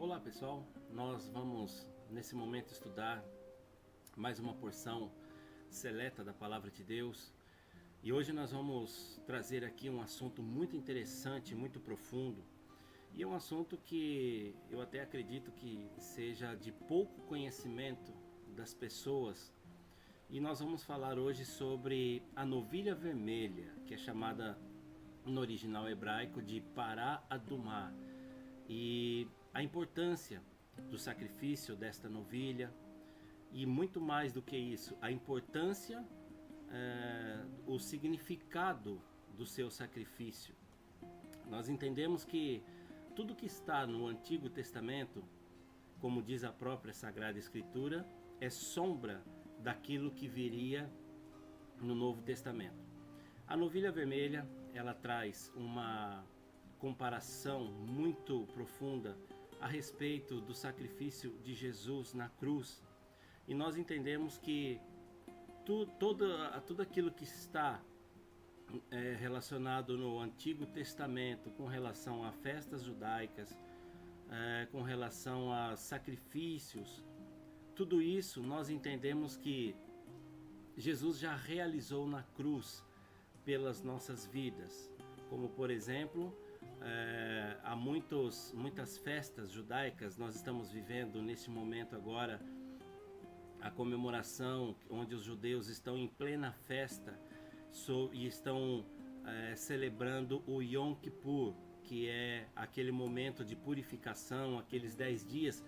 Olá pessoal, nós vamos nesse momento estudar mais uma porção seleta da Palavra de Deus e hoje nós vamos trazer aqui um assunto muito interessante, muito profundo, e é um assunto que eu até acredito que seja de pouco conhecimento das pessoas. E nós vamos falar hoje sobre a novilha vermelha, que é chamada no original hebraico de Pará Adumá, e a importância do sacrifício desta novilha, e muito mais do que isso, a importância, o significado do seu sacrifício. Nós entendemos que tudo que está no Antigo Testamento, como diz a própria Sagrada Escritura, é sombra daquilo que viria no Novo Testamento. A novilha vermelha, ela traz uma comparação muito profunda a respeito do sacrifício de Jesus na cruz. E nós entendemos que tudo aquilo que está relacionado no Antigo Testamento com relação a festas judaicas, com relação a sacrifícios, tudo isso nós entendemos que Jesus já realizou na cruz pelas nossas vidas. Como por exemplo, há muitas festas judaicas. Nós estamos vivendo nesse momento agora a comemoração onde os judeus estão em plena festa e estão celebrando o Yom Kippur, que é aquele momento de purificação, aqueles 10 dias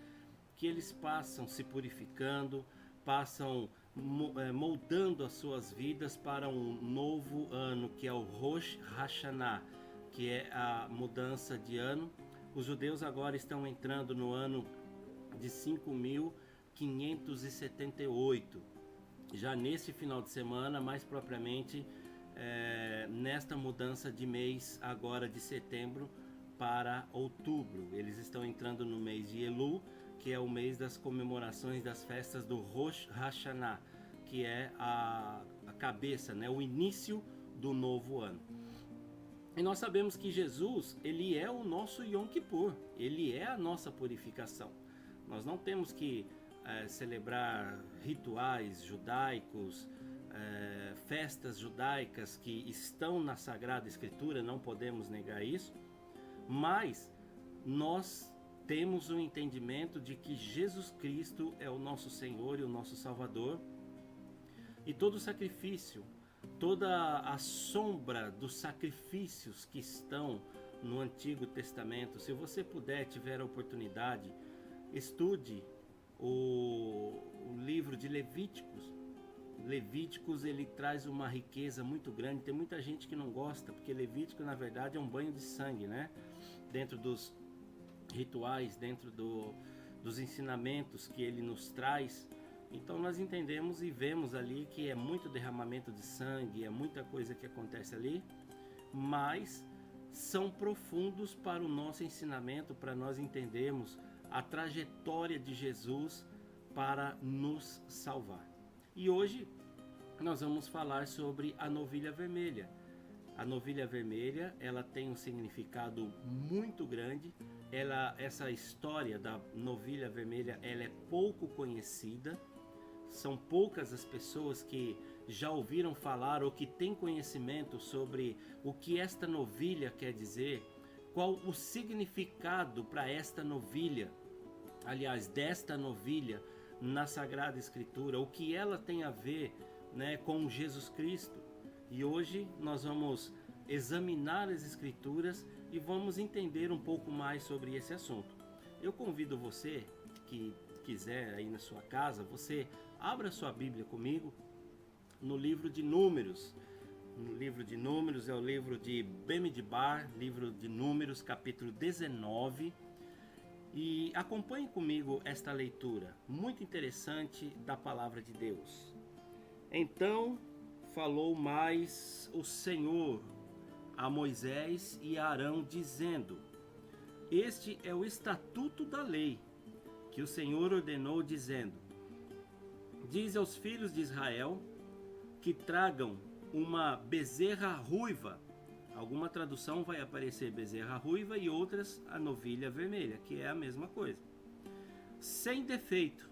que eles passam se purificando, passam moldando as suas vidas para um novo ano, que é o Rosh Hashanah, que é a mudança de ano. Os judeus agora estão entrando no ano de 5.578, já nesse final de semana, mais propriamente nesta mudança de mês agora de setembro para outubro. Eles estão entrando no mês de Elul, que é o mês das comemorações das festas do Rosh Hashanah, que é a cabeça, né, o início do novo ano. E nós sabemos que Jesus, ele é o nosso Yom Kippur, ele é a nossa purificação. Nós não temos que celebrar rituais judaicos, festas judaicas que estão na Sagrada Escritura, não podemos negar isso, mas nós temos o entendimento de que Jesus Cristo é o nosso Senhor e o nosso Salvador, e todo o sacrifício, toda a sombra dos sacrifícios que estão no Antigo Testamento. Se você puder, tiver a oportunidade, estude o livro de Levíticos. Levíticos, ele traz uma riqueza muito grande. Tem muita gente que não gosta, porque Levítico na verdade é um banho de sangue, né? Dentro dos rituais, dentro dos ensinamentos que ele nos traz. Então nós entendemos e vemos ali que é muito derramamento de sangue, é muita coisa que acontece ali, mas são profundos para o nosso ensinamento, para nós entendermos a trajetória de Jesus para nos salvar. E hoje nós vamos falar sobre a novilha vermelha. A novilha vermelha, ela tem um significado muito grande. Essa história da novilha vermelha, ela é pouco conhecida. São poucas as pessoas que já ouviram falar ou que têm conhecimento sobre o que esta novilha quer dizer, qual o significado para esta novilha, aliás, desta novilha na Sagrada Escritura, o que ela tem a ver, né, com Jesus Cristo. E hoje nós vamos examinar as Escrituras e vamos entender um pouco mais sobre esse assunto. Eu convido você que quiser aí na sua casa, você abra sua Bíblia comigo no livro de Números. No livro de Números é o livro de Bemidbar, livro de Números, capítulo 19. E acompanhe comigo esta leitura muito interessante da palavra de Deus. Então falou mais o Senhor a Moisés e a Arão, dizendo: Este é o estatuto da lei que o Senhor ordenou, dizendo: Diz aos filhos de Israel que tragam uma bezerra ruiva Alguma tradução vai aparecer bezerra ruiva e outras a novilha vermelha, que é a mesma coisa. Sem defeito,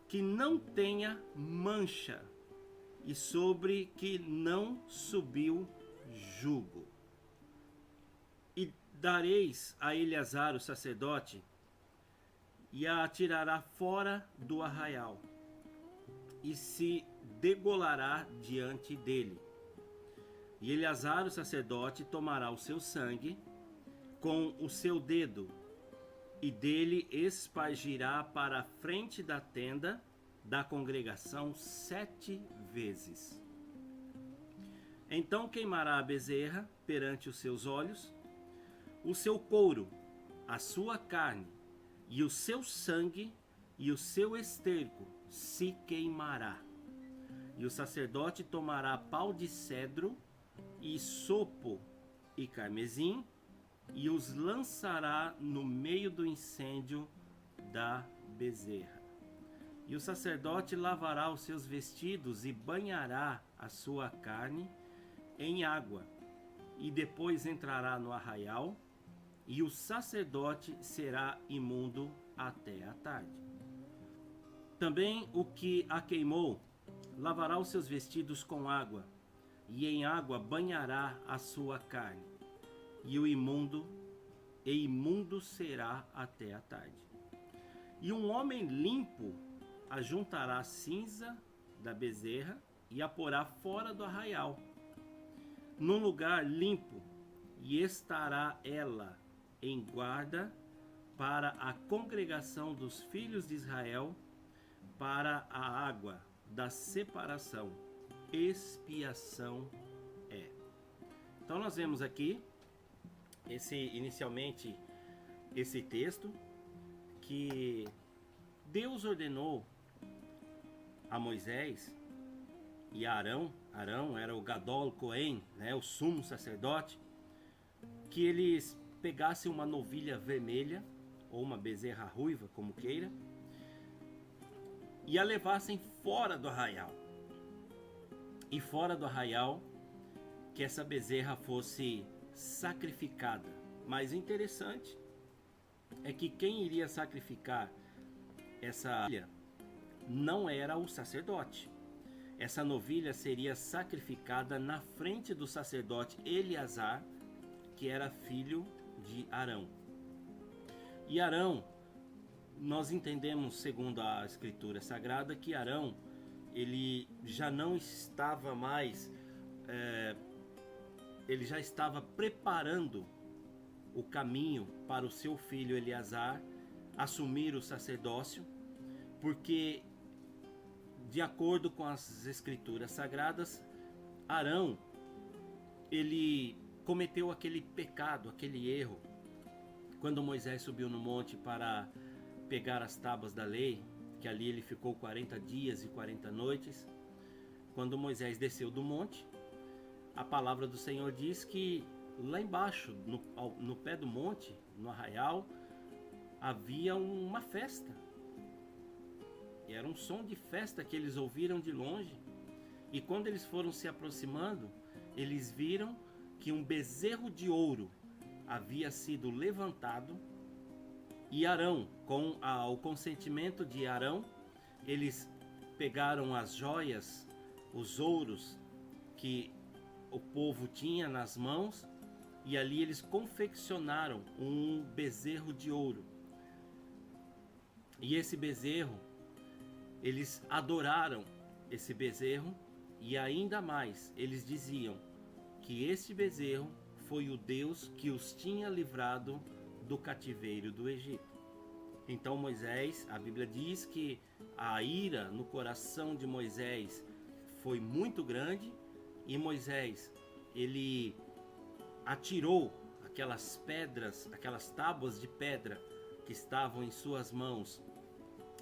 que não tenha mancha e sobre que não subiu jugo. E dareis a Eleazar o sacerdote e a atirará fora do arraial e se degolará diante dele. E Eleazar o sacerdote tomará o seu sangue com o seu dedo e dele espargirá para a frente da tenda da congregação 7 vezes. Então queimará a bezerra perante os seus olhos, o seu couro, a sua carne e o seu sangue e o seu esterco se queimará. E o sacerdote tomará pau de cedro e sopo e carmesim e os lançará no meio do incêndio da bezerra. E o sacerdote lavará os seus vestidos e banhará a sua carne em água, e depois entrará no arraial, e o sacerdote será imundo até a tarde. Também o que a queimou lavará os seus vestidos com água, e em água banhará a sua carne, e o imundo será até a tarde. E um homem limpo ajuntará a cinza da bezerra e a porá fora do arraial, num lugar limpo, e estará ela em guarda para a congregação dos filhos de Israel, para a água da separação. Expiação é. Então nós vemos aqui inicialmente esse texto que Deus ordenou a Moisés e a Arão. Arão era o Gadol Cohen, né, o sumo sacerdote, que eles pegassem uma novilha vermelha ou uma bezerra ruiva, como queira, e a levassem fora do arraial. E fora do arraial, que essa bezerra fosse sacrificada. Mas o interessante é que quem iria sacrificar essa novilha não era o sacerdote. Essa novilha seria sacrificada na frente do sacerdote Eleazar, que era filho de Arão. E Arão, nós entendemos, segundo a Escritura Sagrada, que Arão, ele já não estava mais, ele já estava preparando o caminho para o seu filho Eleazar assumir o sacerdócio, porque, de acordo com as Escrituras Sagradas, Arão, ele cometeu aquele pecado, aquele erro, quando Moisés subiu no monte para pegar as tábuas da lei, que ali ele ficou 40 dias e 40 noites. Quando Moisés desceu do monte, a palavra do Senhor diz que lá embaixo, no pé do monte, no arraial, havia uma festa. E era um som de festa que eles ouviram de longe. E quando eles foram se aproximando, eles viram que um bezerro de ouro havia sido levantado. E Arão, com o consentimento de Arão, eles pegaram as joias, os ouros que o povo tinha nas mãos, e ali eles confeccionaram um bezerro de ouro. E esse bezerro, eles adoraram esse bezerro, e ainda mais, eles diziam que esse bezerro foi o Deus que os tinha livrado do cativeiro do Egito. Então Moisés, a Bíblia diz que a ira no coração de Moisés foi muito grande, e Moisés, ele atirou aquelas pedras, aquelas tábuas de pedra que estavam em suas mãos,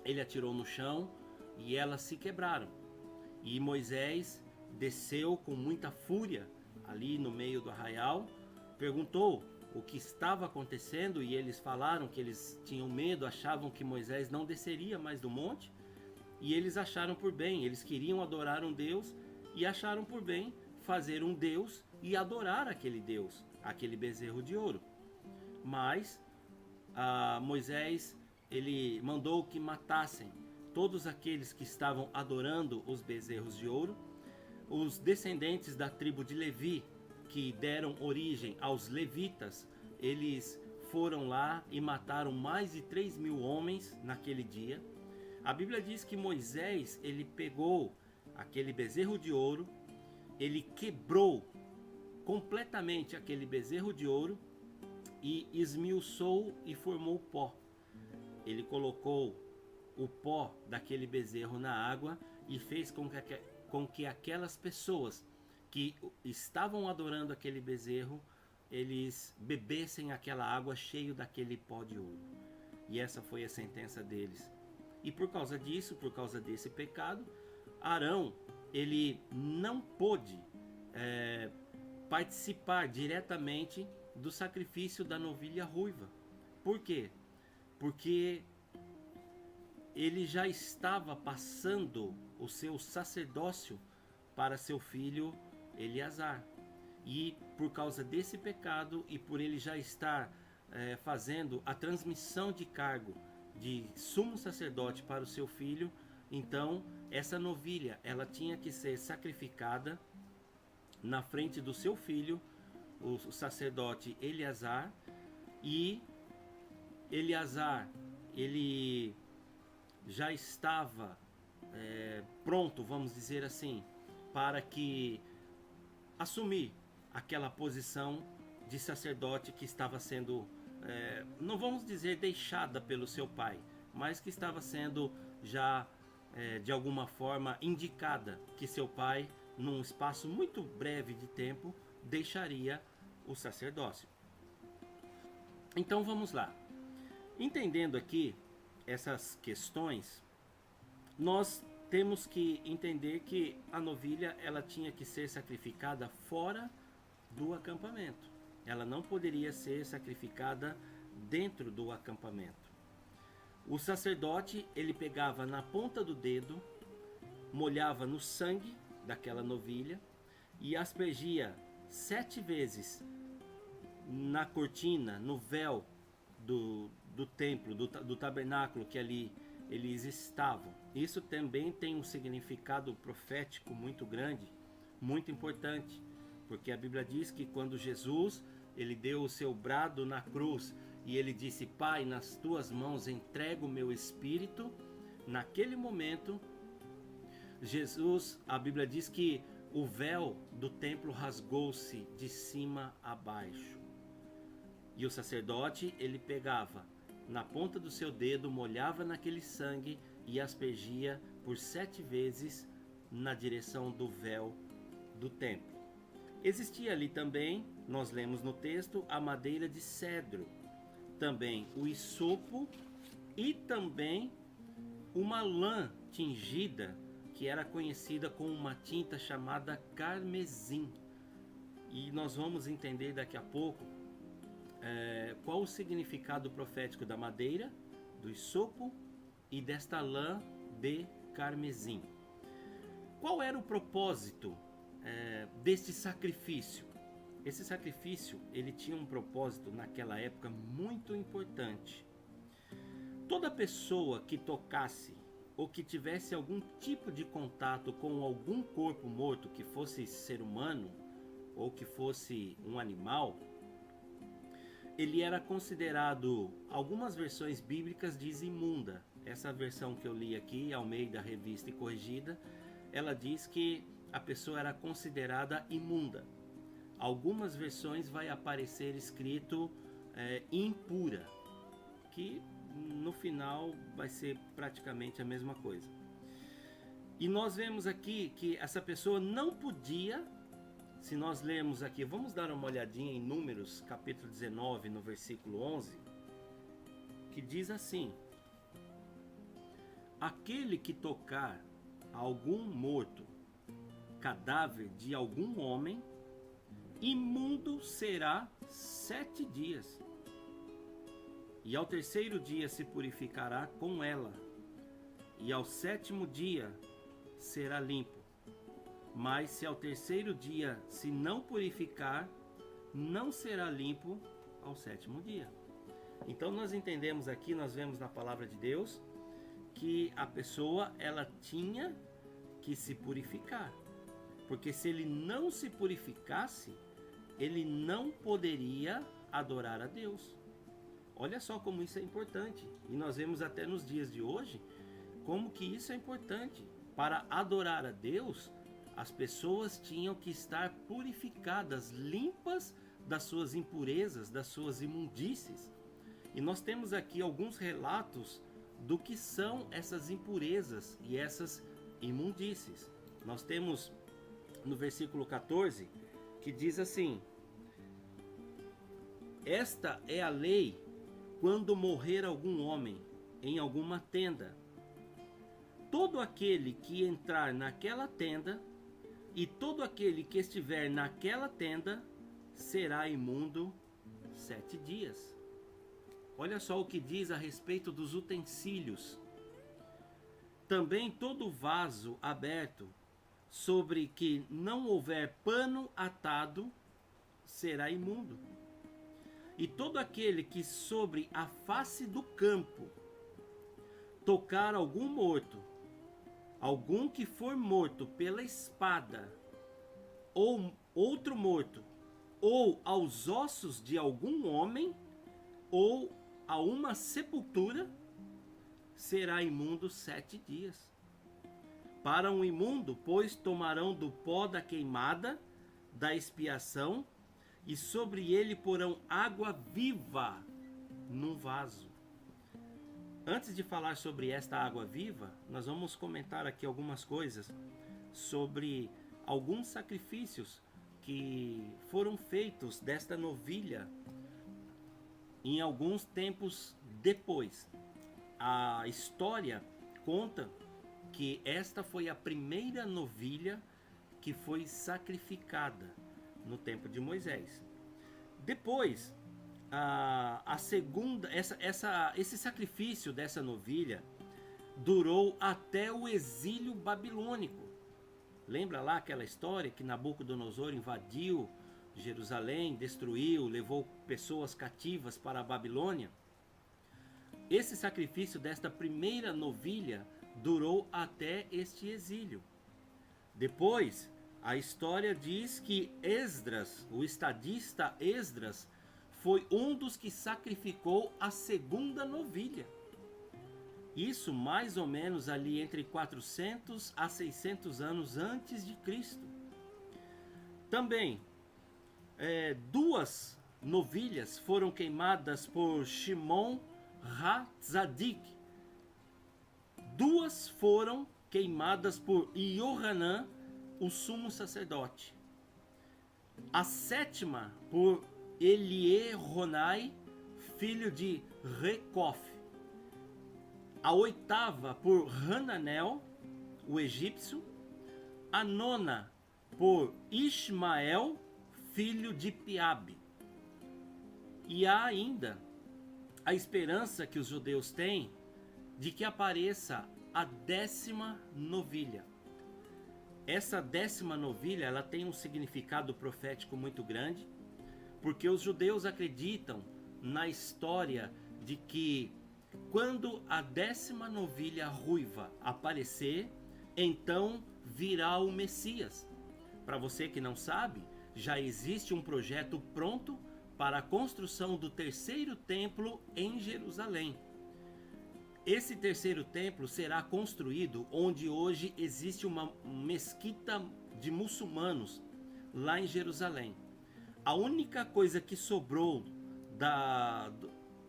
ele atirou no chão e elas se quebraram. E Moisés desceu com muita fúria ali no meio do arraial, perguntou o que estava acontecendo, e eles falaram que eles tinham medo, achavam que Moisés não desceria mais do monte, e eles acharam por bem, eles queriam adorar um Deus e acharam por bem fazer um Deus e adorar aquele Deus, aquele bezerro de ouro. Mas Moisés, ele mandou que matassem todos aqueles que estavam adorando os bezerros de ouro. Os descendentes da tribo de Levi, que deram origem aos levitas, eles foram lá e mataram mais de 3.000 homens naquele dia. A Bíblia diz que Moisés, ele pegou aquele bezerro de ouro, ele quebrou completamente aquele bezerro de ouro e esmiuçou e formou pó. Ele colocou o pó daquele bezerro na água e fez com que aquelas pessoas que estavam adorando aquele bezerro, eles bebessem aquela água cheia daquele pó de ouro. E essa foi a sentença deles. E por causa disso, por causa desse pecado, Arão, ele não pôde participar diretamente do sacrifício da novilha ruiva. Por quê? Porque ele já estava passando o seu sacerdócio para seu filho Eleazar. E por causa desse pecado e por ele já estar fazendo a transmissão de cargo de sumo sacerdote para o seu filho, então essa novilha ela tinha que ser sacrificada na frente do seu filho, o sacerdote Eleazar. E Eleazar, ele já estava pronto, vamos dizer assim, para que assumir aquela posição de sacerdote que estava sendo, não vamos dizer deixada pelo seu pai, mas que estava sendo já de alguma forma indicada que seu pai, num espaço muito breve de tempo, deixaria o sacerdócio. Então vamos lá. Entendendo aqui essas questões, nós temos que entender que a novilha ela tinha que ser sacrificada fora do acampamento. Ela não poderia ser sacrificada dentro do acampamento. O sacerdote, ele pegava na ponta do dedo, molhava no sangue daquela novilha e aspergia 7 vezes na cortina, no véu do templo, do tabernáculo que ali eles estavam. Isso também tem um significado profético muito grande, muito importante, porque a Bíblia diz que quando Jesus ele deu o seu brado na cruz e ele disse: Pai, nas tuas mãos entrego o meu espírito, naquele momento Jesus, a Bíblia diz que o véu do templo rasgou-se de cima a baixo. E o sacerdote, ele pegava na ponta do seu dedo, molhava naquele sangue e aspergia por 7 vezes na direção do véu do templo. Existia ali também, nós lemos no texto, a madeira de cedro, também o hisopo e também uma lã tingida que era conhecida como uma tinta chamada carmesim. E nós vamos entender daqui a pouco qual o significado profético da madeira, do hisopo e desta lã de carmesim. Qual era o propósito deste sacrifício? Esse sacrifício ele tinha um propósito naquela época muito importante. Toda pessoa que tocasse ou que tivesse algum tipo de contato com algum corpo morto, que fosse ser humano ou que fosse um animal, ele era considerado, algumas versões bíblicas dizem imunda. Essa versão que eu li aqui, Almeida Revista e Corrigida, ela diz que a pessoa era considerada imunda. Algumas versões vai aparecer escrito impura, que no final vai ser praticamente a mesma coisa. E nós vemos aqui que essa pessoa não podia, se nós lermos aqui, vamos dar uma olhadinha em Números, capítulo 19, no versículo 11, que diz assim: aquele que tocar algum morto, cadáver de algum homem, imundo será 7 dias. E ao 3º dia se purificará com ela, e ao 7º dia será limpo. mas se ao terceiro dia se não purificar, não será limpo ao sétimo dia. Então nós entendemos aqui, nós vemos na palavra de Deus, que a pessoa ela tinha que se purificar. Porque se ele não se purificasse, ele não poderia adorar a Deus. Olha só como isso é importante. E nós vemos até nos dias de hoje como que isso é importante. Para adorar a Deus, as pessoas tinham que estar purificadas, limpas das suas impurezas, das suas imundícies. E nós temos aqui alguns relatos do que são essas impurezas e essas imundícies. Nós temos no versículo 14 que diz assim: esta é a lei quando morrer algum homem em alguma tenda. Todo aquele que entrar naquela tenda e todo aquele que estiver naquela tenda será imundo 7 dias. Olha só o que diz a respeito dos utensílios. Também todo vaso aberto sobre que não houver pano atado será imundo. E todo aquele que sobre a face do campo tocar algum morto, algum que for morto pela espada, ou outro morto, ou aos ossos de algum homem, ou a uma sepultura, será imundo 7 dias. Para um imundo, pois, tomarão do pó da queimada, da expiação, e sobre ele porão água viva num vaso. Antes de falar sobre esta água viva, nós vamos comentar aqui algumas coisas sobre alguns sacrifícios que foram feitos desta novilha em alguns tempos depois. A história conta que esta foi a primeira novilha que foi sacrificada no tempo de Moisés. Depois, a segunda, esse sacrifício dessa novilha durou até o exílio babilônico. Lembra lá aquela história que Nabucodonosor invadiu Jerusalém, destruiu, levou pessoas cativas para a Babilônia? Esse sacrifício desta primeira novilha durou até este exílio. Depois, a história diz que Esdras, o estadista Esdras, foi um dos que sacrificou a segunda novilha. Isso mais ou menos ali entre 400 a 600 anos antes de Cristo. Também, duas novilhas foram queimadas por Shimon HaTzadik. Duas foram queimadas por Yohanan, o sumo sacerdote. A sétima por Eliehoenai, filho de Recof. A oitava por Hananel, o egípcio. A nona por Ismael, filho de Piabe. E há ainda a esperança que os judeus têm de que apareça a 10ª novilha. Essa 10ª novilha, ela tem um significado profético muito grande, porque os judeus acreditam na história de que quando a 10ª novilha ruiva aparecer, então virá o Messias. Para você que não sabe, já existe um projeto pronto para a construção do terceiro templo em Jerusalém. Esse terceiro templo será construído onde hoje existe uma mesquita de muçulmanos, lá em Jerusalém. A única coisa que sobrou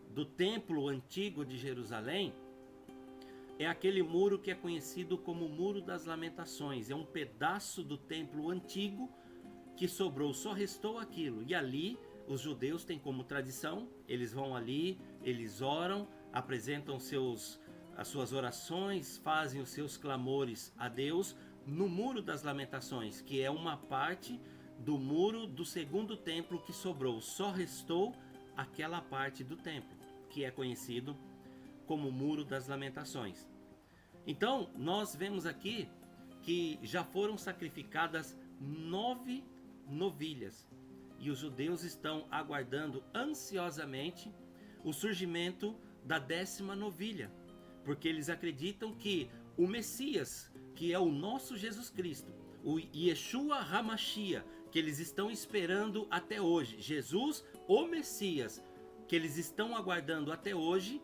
do templo antigo de Jerusalém é aquele muro que é conhecido como Muro das Lamentações. É um pedaço do templo antigo que sobrou, só restou aquilo. E ali os judeus têm como tradição, eles vão ali, eles oram, apresentam as suas orações, fazem os seus clamores a Deus no Muro das Lamentações, que é uma parte do muro do segundo templo que sobrou. Só restou aquela parte do templo, que é conhecido como Muro das Lamentações. Então, nós vemos aqui que já foram sacrificadas 9 novilhas. E os judeus estão aguardando ansiosamente o surgimento da 10ª novilha, porque eles acreditam que o Messias, que é o nosso Jesus Cristo, o Yeshua HaMashiach, que eles estão esperando até hoje, Jesus, o Messias, que eles estão aguardando até hoje,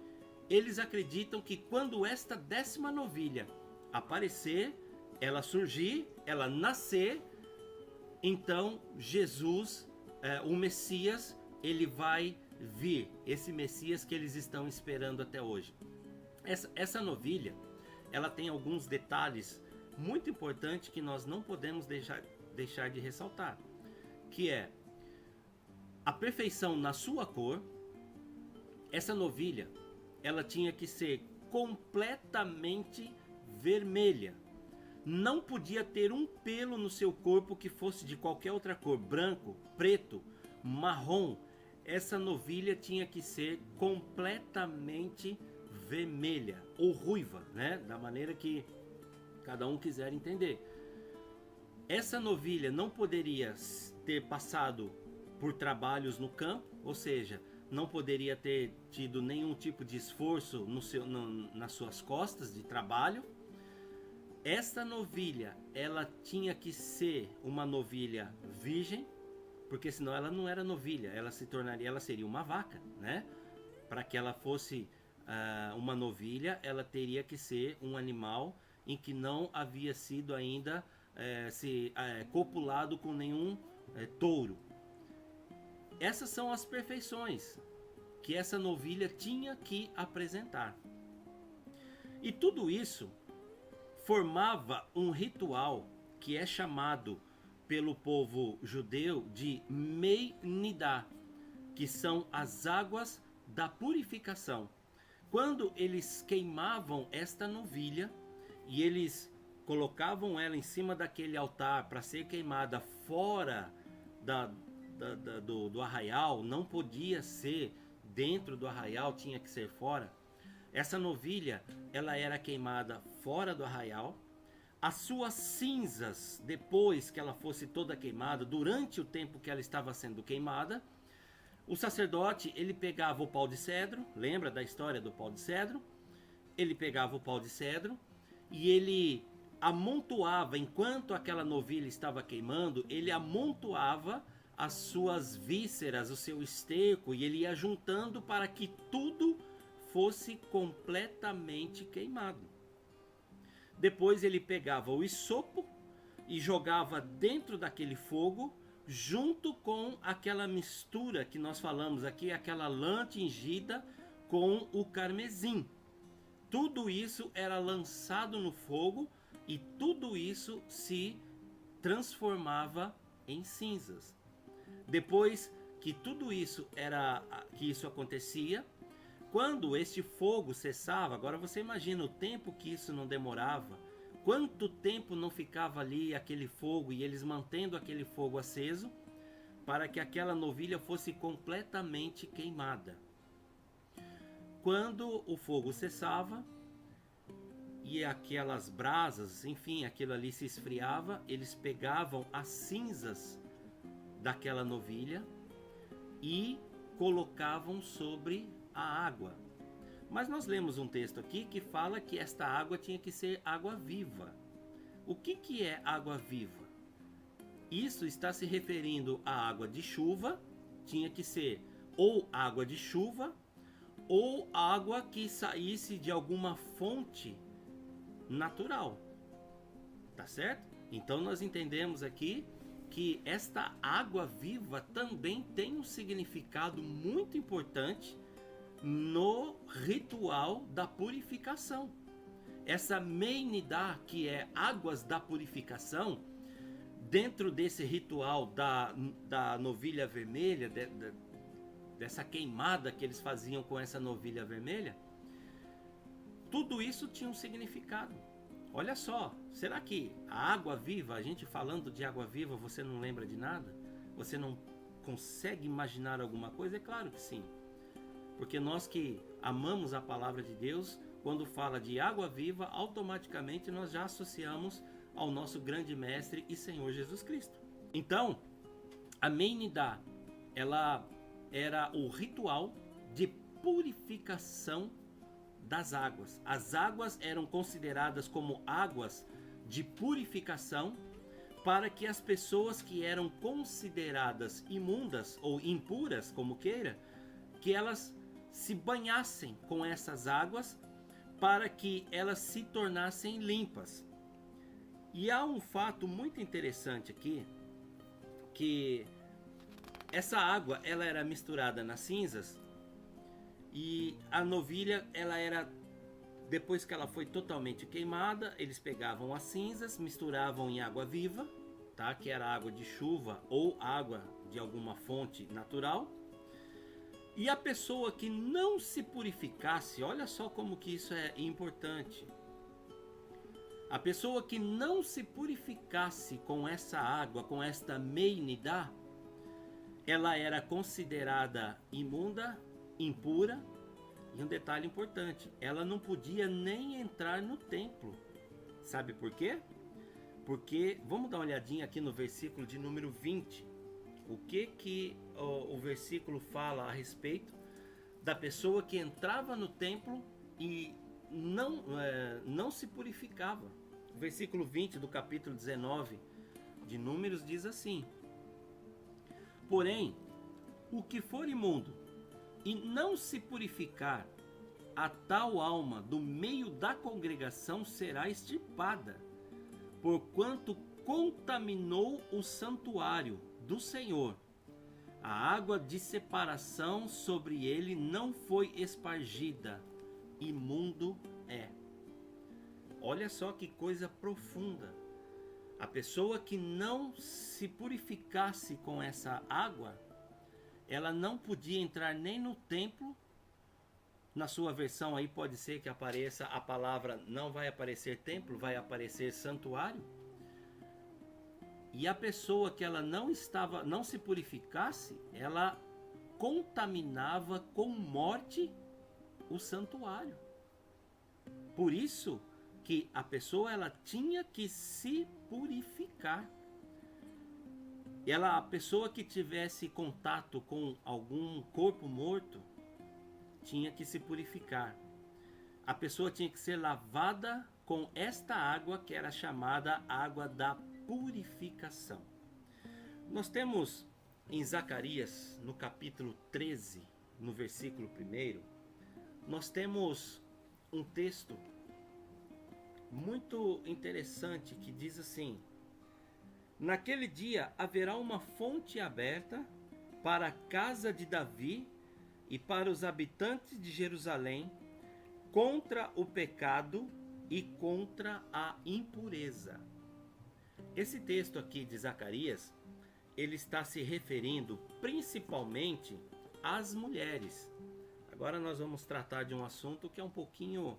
eles acreditam que quando esta 10ª novilha aparecer, ela surgir, ela nascer, então Jesus, o Messias, ele vai vir, esse Messias que eles estão esperando até hoje. Essa novilha, ela tem alguns detalhes muito importantes que nós não podemos deixar de ressaltar, que é a perfeição na sua cor. Essa novilha, ela tinha que ser completamente vermelha. Não podia ter um pelo no seu corpo que fosse de qualquer outra cor, branco, preto, marrom. Essa novilha tinha que ser completamente vermelha ou ruiva, né? Da maneira que cada um quiser entender. Essa novilha não poderia ter passado por trabalhos no campo, ou seja, não poderia ter tido nenhum tipo de esforço nas suas costas de trabalho. Essa novilha, ela tinha que ser uma novilha virgem, porque senão ela não era novilha, ela seria uma vaca, né? Para que ela fosse uma novilha, ela teria que ser um animal em que não havia sido ainda copulado com nenhum touro. Essas são as perfeições que essa novilha tinha que apresentar. E tudo isso formava um ritual que é chamado pelo povo judeu de Mei Nidá, que são as águas da purificação. Quando eles queimavam esta novilha e eles colocavam ela em cima daquele altar para ser queimada fora do arraial, não podia ser dentro do arraial, tinha que ser fora. Essa novilha, ela era queimada fora do arraial. As suas cinzas, depois que ela fosse toda queimada, durante o tempo que ela estava sendo queimada, o sacerdote, ele pegava o pau de cedro, lembra da história do pau de cedro? Ele pegava o pau de cedro e ele amontoava, enquanto aquela novilha estava queimando, ele amontoava as suas vísceras, o seu esterco, e ele ia juntando para que tudo fosse completamente queimado. Depois ele pegava o isopo e jogava dentro daquele fogo, junto com aquela mistura que nós falamos aqui, aquela lã tingida com o carmesim. Tudo isso era lançado no fogo e tudo isso se transformava em cinzas. Depois que tudo isso acontecia, quando este fogo cessava, agora você imagina o tempo que isso não demorava, quanto tempo não ficava ali aquele fogo e eles mantendo aquele fogo aceso para que aquela novilha fosse completamente queimada. Quando o fogo cessava e aquelas brasas, enfim, aquilo ali se esfriava, eles pegavam as cinzas daquela novilha e colocavam sobre a água. Mas nós lemos um texto aqui que fala que esta água tinha que ser água viva. O que é água viva? Isso está se referindo à água de chuva, tinha que ser ou água de chuva ou água que saísse de alguma fonte natural. Tá certo? Então nós entendemos aqui que esta água viva também tem um significado muito importante no ritual da purificação. Essa Mei Nidá, que é águas da purificação, dentro desse ritual da novilha vermelha, dessa queimada que eles faziam com essa novilha vermelha, tudo isso tinha um significado. Olha só, será que a água viva, a gente falando de água viva, você não lembra de nada? Você não consegue imaginar alguma coisa? É claro que sim. Porque nós que amamos a palavra de Deus, quando fala de água viva, automaticamente nós já associamos ao nosso grande mestre e Senhor Jesus Cristo. Então, a Mei Nidá, ela era o ritual de purificação das águas. As águas eram consideradas como águas de purificação para que as pessoas que eram consideradas imundas ou impuras, como queira, que elas se banhassem com essas águas para que elas se tornassem limpas. E há um fato muito interessante aqui, que essa água ela era misturada nas cinzas e a novilha ela era, depois que ela foi totalmente queimada, eles pegavam as cinzas, misturavam em água viva, tá? Que era água de chuva ou água de alguma fonte natural. E a pessoa que não se purificasse, olha só como que isso é importante. A pessoa que não se purificasse com essa água, com esta Mei Nidá, ela era considerada imunda, impura. E um detalhe importante, ela não podia nem entrar no templo. Sabe por quê? Porque, vamos dar uma olhadinha aqui no versículo de número 20. O que o versículo fala a respeito da pessoa que entrava no templo e não se purificava. O versículo 20 do capítulo 19 de Números diz assim: porém, o que for imundo e não se purificar, a tal alma do meio da congregação será extirpada, porquanto contaminou o santuário do Senhor. A água de separação sobre ele não foi espargida, imundo é. Olha só que coisa profunda. A pessoa que não se purificasse com essa água, ela não podia entrar nem no templo. Na sua versão aí pode ser que apareça a palavra, não vai aparecer templo, vai aparecer santuário. E a pessoa que ela não se purificasse, ela contaminava com morte o santuário. Por isso que a pessoa ela tinha que se purificar. A pessoa que tivesse contato com algum corpo morto tinha que se purificar. A pessoa tinha que ser lavada com esta água que era chamada água da purificação. Nós temos em Zacarias, no capítulo 13, no versículo 1, nós temos um texto muito interessante que diz assim: naquele dia haverá uma fonte aberta para a casa de Davi e para os habitantes de Jerusalém contra o pecado e contra a impureza. Esse texto aqui de Zacarias, ele está se referindo principalmente às mulheres. Agora nós vamos tratar de um assunto que é um pouquinho,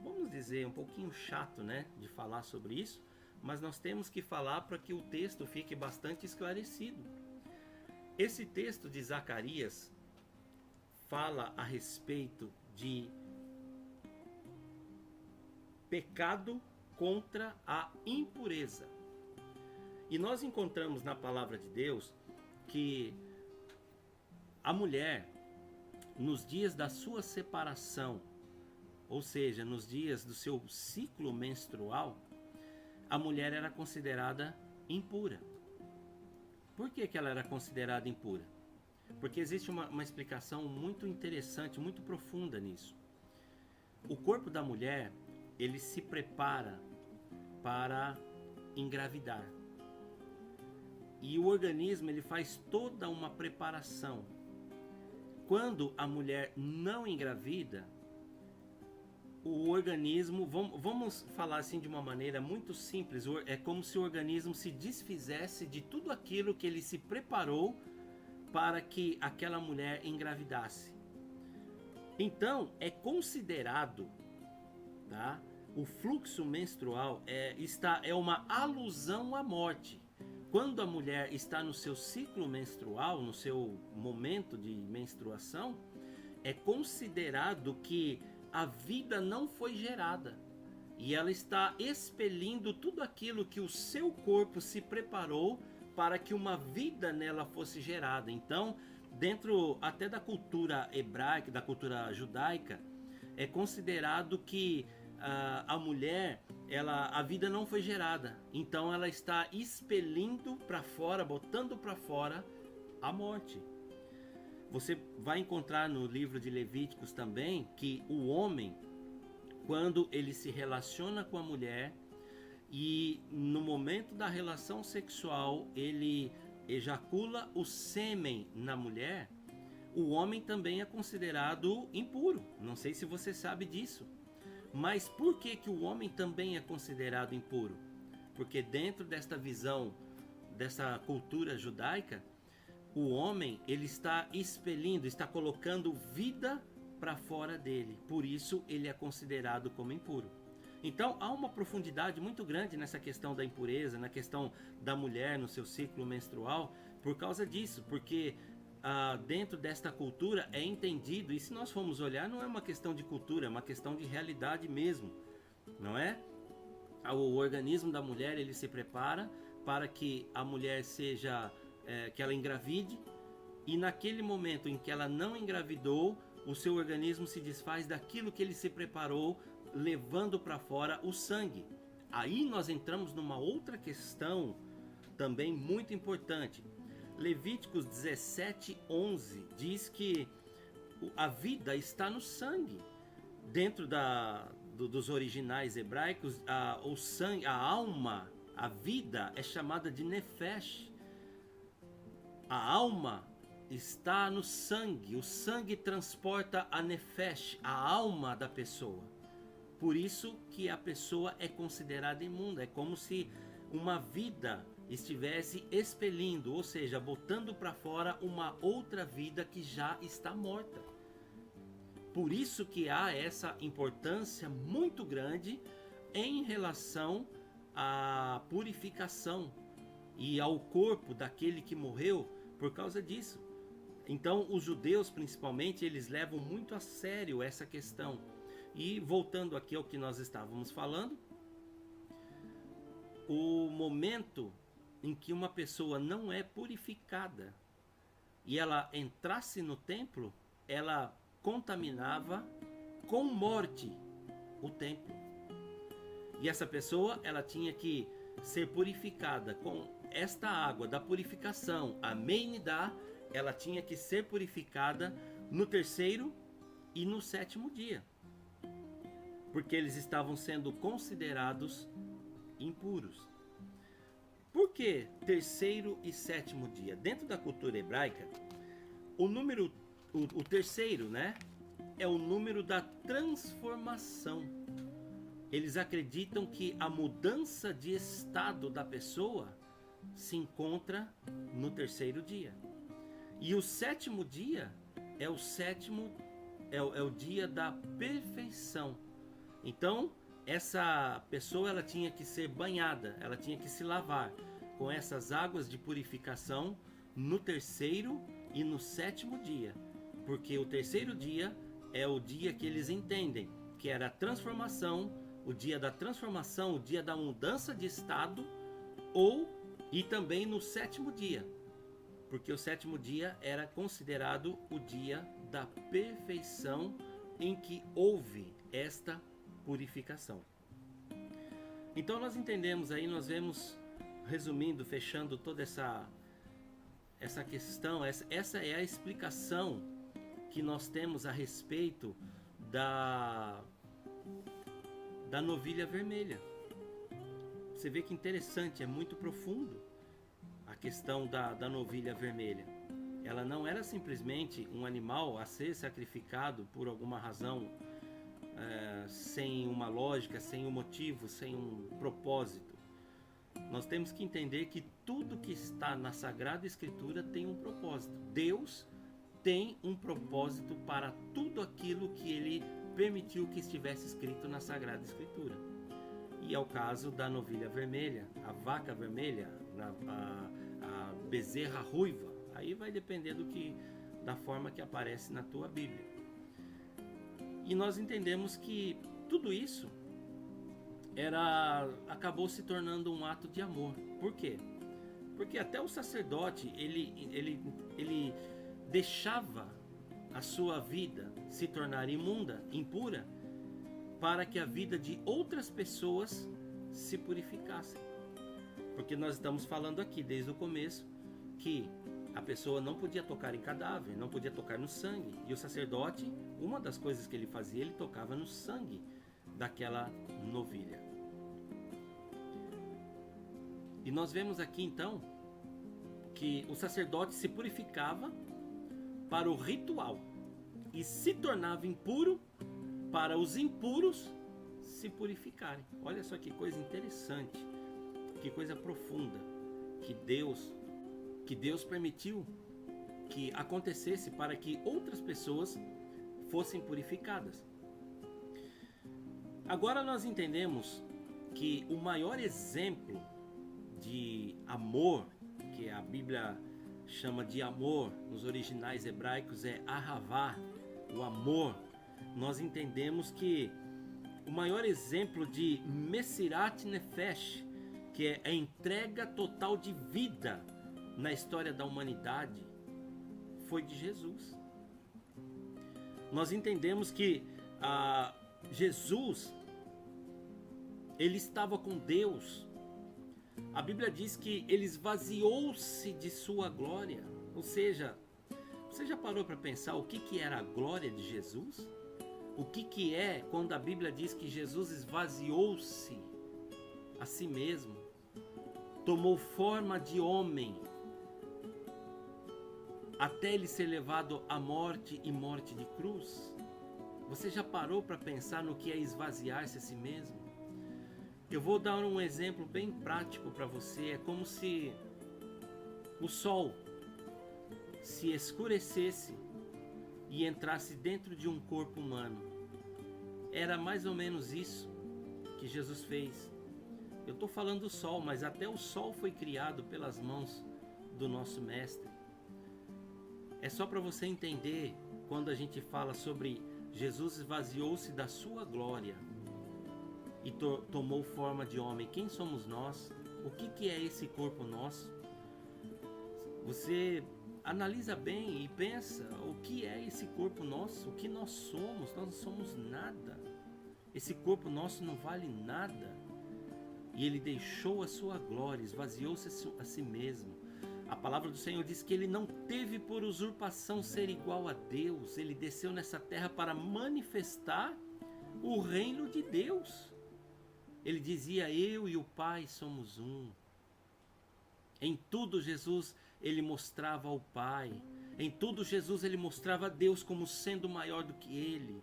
vamos dizer, um pouquinho chato, né, de falar sobre isso, mas nós temos que falar para que o texto fique bastante esclarecido. Esse texto de Zacarias fala a respeito de pecado contra a impureza. E nós encontramos na palavra de Deus que a mulher, nos dias da sua separação, ou seja, nos dias do seu ciclo menstrual, a mulher era considerada impura. Por que ela era considerada impura? Porque existe uma explicação muito interessante, muito profunda nisso. O corpo da mulher, ele se prepara para engravidar. E o organismo, ele faz toda uma preparação. Quando a mulher não engravida, o organismo, vamos falar assim de uma maneira muito simples, é como se o organismo se desfizesse de tudo aquilo que ele se preparou para que aquela mulher engravidasse. Então, é considerado, tá? O fluxo menstrual é uma alusão à morte. Quando a mulher está no seu ciclo menstrual, no seu momento de menstruação, é considerado que a vida não foi gerada. e ela está expelindo tudo aquilo que o seu corpo se preparou para que uma vida nela fosse gerada. Então, dentro até da cultura hebraica, da cultura judaica, é considerado que a mulher, a vida não foi gerada. Então ela está expelindo para fora, botando para fora a morte. Você vai encontrar no livro de Levíticos também que o homem, quando ele se relaciona com a mulher e no momento da relação sexual ele ejacula o sêmen na mulher, o homem também é considerado impuro. Não sei se você sabe disso. Mas por que o homem também é considerado impuro? Porque dentro desta visão, dessa cultura judaica, o homem ele está expelindo, está colocando vida para fora dele. Por isso ele é considerado como impuro. Então há uma profundidade muito grande nessa questão da impureza, na questão da mulher no seu ciclo menstrual, por causa disso, porque dentro desta cultura é entendido, e se nós formos olhar, não é uma questão de cultura, é uma questão de realidade mesmo, não é? O organismo da mulher ele se prepara para que a mulher seja, que ela engravide, e naquele momento em que ela não engravidou, o seu organismo se desfaz daquilo que ele se preparou, levando para fora o sangue. Aí nós entramos numa outra questão também muito importante. Levíticos 17:11 diz que a vida está no sangue. Dentro dos originais hebraicos, o sangue, a alma, a vida é chamada de nefesh. A alma está no sangue. O sangue transporta a nefesh, a alma da pessoa. Por isso que a pessoa é considerada imunda. É como se uma vida estivesse expelindo, ou seja, botando para fora uma outra vida que já está morta. Por isso que há essa importância muito grande em relação à purificação e ao corpo daquele que morreu por causa disso. Então os judeus principalmente, eles levam muito a sério essa questão. E voltando aqui ao que nós estávamos falando, o momento em que uma pessoa não é purificada e ela entrasse no templo, ela contaminava com morte o templo. E essa pessoa, ela tinha que ser purificada com esta água da purificação, a Meinidá, ela tinha que ser purificada no terceiro e no sétimo dia, porque eles estavam sendo considerados impuros. Por que terceiro e sétimo dia? Dentro da cultura hebraica, o terceiro, né, é o número da transformação. Eles acreditam que a mudança de estado da pessoa se encontra no terceiro dia. E o sétimo dia é o dia da perfeição. Então, essa pessoa ela tinha que ser banhada, ela tinha que se lavar com essas águas de purificação no terceiro e no sétimo dia. Porque o terceiro dia é o dia que eles entendem que era a transformação, o dia da transformação, o dia da mudança de estado, e também no sétimo dia, porque o sétimo dia era considerado o dia da perfeição em que houve esta purificação. Então nós entendemos aí, nós vemos, resumindo, fechando toda essa questão, essa é a explicação que nós temos a respeito da novilha vermelha. Você vê que interessante, é muito profundo a questão da novilha vermelha. Ela não era simplesmente um animal a ser sacrificado por alguma razão, sem uma lógica, sem um motivo, sem um propósito. Nós temos que entender que tudo que está na Sagrada Escritura tem um propósito. Deus tem um propósito para tudo aquilo que Ele permitiu que estivesse escrito na Sagrada Escritura. E é o caso da novilha vermelha, a vaca vermelha, a bezerra ruiva. Aí vai depender da forma que aparece na tua Bíblia. E nós entendemos que tudo isso acabou se tornando um ato de amor. Por quê? Porque até o sacerdote, ele deixava a sua vida se tornar imunda, impura, para que a vida de outras pessoas se purificasse. Porque nós estamos falando aqui desde o começo que a pessoa não podia tocar em cadáver, não podia tocar no sangue. E o sacerdote, uma das coisas que ele fazia, ele tocava no sangue daquela novilha. E nós vemos aqui então que o sacerdote se purificava para o ritual e se tornava impuro para os impuros se purificarem. Olha só que coisa interessante, que coisa profunda que Deus permitiu que acontecesse para que outras pessoas fossem purificadas. Agora nós entendemos que o maior exemplo de amor, que a Bíblia chama de amor, nos originais hebraicos é ahavá, o amor. Nós entendemos que o maior exemplo de Mesirat Nefesh, que é a entrega total de vida na história da humanidade, foi de Jesus. Nós entendemos que Jesus, ele estava com Deus. A Bíblia diz que ele esvaziou-se de sua glória. Ou seja, você já parou para pensar o que era a glória de Jesus? O que é quando a Bíblia diz que Jesus esvaziou-se a si mesmo, tomou forma de homem, até ele ser levado à morte e morte de cruz? Você já parou para pensar no que é esvaziar-se a si mesmo? Eu vou dar um exemplo bem prático para você. É como se o sol se escurecesse e entrasse dentro de um corpo humano. Era mais ou menos isso que Jesus fez. Eu estou falando do sol, mas até o sol foi criado pelas mãos do nosso mestre. É só para você entender, quando a gente fala sobre Jesus esvaziou-se da sua glória e tomou forma de homem. Quem somos nós? O que é esse corpo nosso? Você analisa bem e pensa, o que é esse corpo nosso? O que nós somos? Nós não somos nada. Esse corpo nosso não vale nada. E ele deixou a sua glória, esvaziou-se a si mesmo. A palavra do Senhor diz que ele não teve por usurpação ser igual a Deus. Ele desceu nessa terra para manifestar o reino de Deus. Ele dizia, eu e o Pai somos um. Em tudo Jesus, ele mostrava ao Pai. Em tudo Jesus, ele mostrava a Deus como sendo maior do que ele.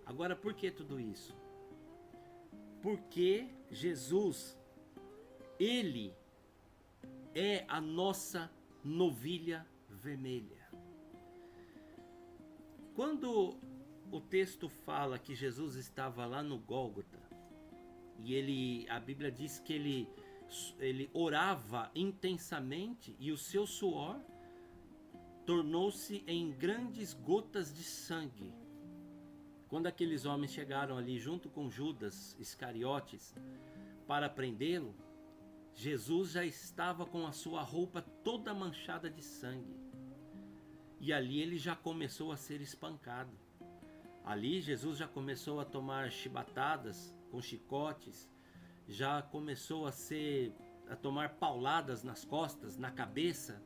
Agora, por que tudo isso? Porque Jesus, ele é a nossa novilha vermelha. Quando o texto fala que Jesus estava lá no Gólgota, e a Bíblia diz que ele orava intensamente e o seu suor tornou-se em grandes gotas de sangue. Quando aqueles homens chegaram ali junto com Judas Iscariotes para prendê-lo, Jesus já estava com a sua roupa toda manchada de sangue. E ali ele já começou a ser espancado. Ali Jesus já começou a tomar chibatadas com chicotes, já começou a tomar pauladas nas costas, na cabeça,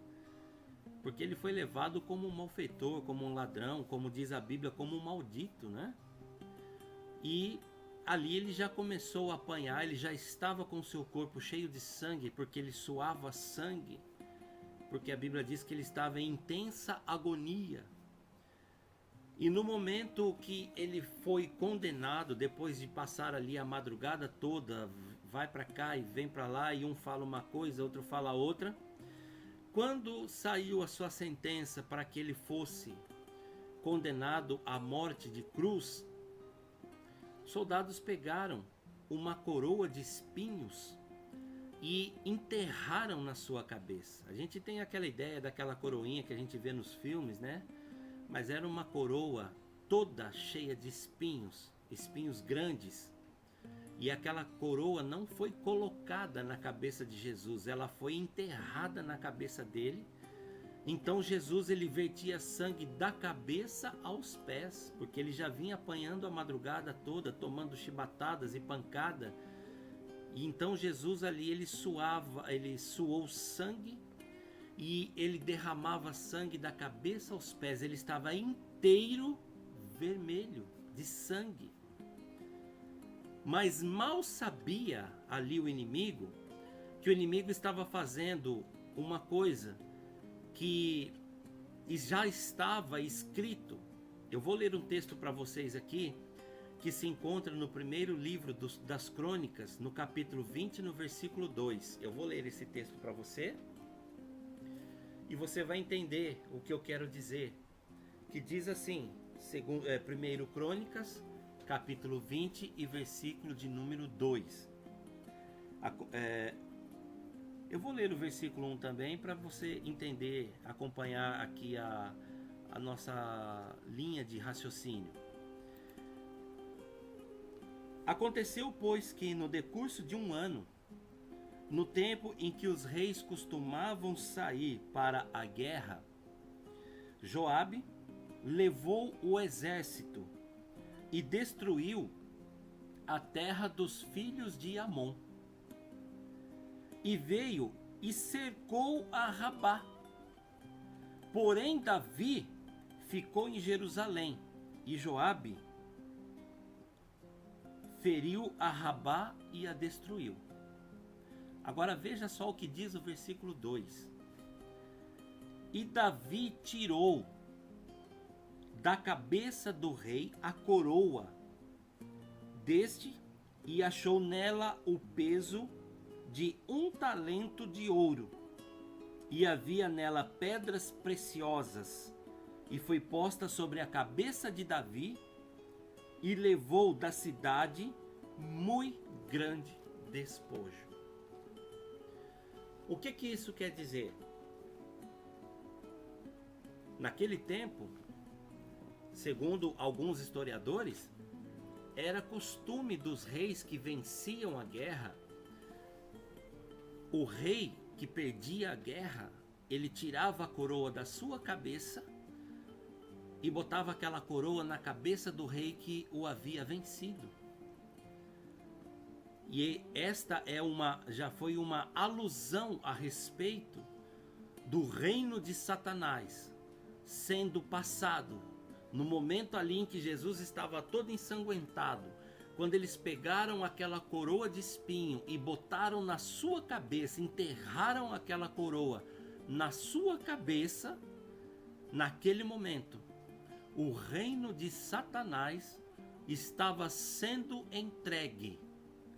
porque ele foi levado como um malfeitor, como um ladrão, como diz a Bíblia, como um maldito, né? E ali ele já começou a apanhar, ele já estava com o seu corpo cheio de sangue, porque ele suava sangue, porque a Bíblia diz que ele estava em intensa agonia. E no momento que ele foi condenado, depois de passar ali a madrugada toda, vai para cá e vem para lá, e um fala uma coisa, outro fala outra, quando saiu a sua sentença para que ele fosse condenado à morte de cruz, soldados pegaram uma coroa de espinhos e enterraram na sua cabeça. A gente tem aquela ideia daquela coroinha que a gente vê nos filmes, né? Mas era uma coroa toda cheia de espinhos, espinhos grandes. E aquela coroa não foi colocada na cabeça de Jesus, ela foi enterrada na cabeça dele. Então Jesus, ele vertia sangue da cabeça aos pés, porque ele já vinha apanhando a madrugada toda, tomando chibatadas e pancada. E então Jesus ali, ele suou sangue e ele derramava sangue da cabeça aos pés. Ele estava inteiro vermelho de sangue. Mas mal sabia ali o inimigo, que o inimigo estava fazendo uma coisa que já estava escrito. Eu vou ler um texto para vocês aqui, que se encontra no primeiro livro das Crônicas, no capítulo 20, no versículo 2. Eu vou ler esse texto para você, e você vai entender o que eu quero dizer. Que diz assim, primeiro Crônicas, capítulo 20 e versículo de número 2. Eu vou ler o versículo 1 também para você entender, acompanhar aqui a nossa linha de raciocínio. Aconteceu, pois, que no decurso de um ano, no tempo em que os reis costumavam sair para a guerra, Joabe levou o exército e destruiu a terra dos filhos de Amon. E veio e cercou a Rabá. Porém Davi ficou em Jerusalém, e Joabe feriu a Rabá e a destruiu. Agora veja só o que diz o versículo 2. E Davi tirou da cabeça do rei a coroa deste e achou nela o peso de 1 talento de ouro, e havia nela pedras preciosas, e foi posta sobre a cabeça de Davi, e levou da cidade muito grande despojo. O que isso quer dizer? Naquele tempo, segundo alguns historiadores, era costume dos reis que venciam a guerra. O rei que perdia a guerra, ele tirava a coroa da sua cabeça e botava aquela coroa na cabeça do rei que o havia vencido. E esta já foi uma alusão a respeito do reino de Satanás sendo passado. No momento ali em que Jesus estava todo ensanguentado, quando eles pegaram aquela coroa de espinho e botaram na sua cabeça, enterraram aquela coroa na sua cabeça, naquele momento, o reino de Satanás estava sendo entregue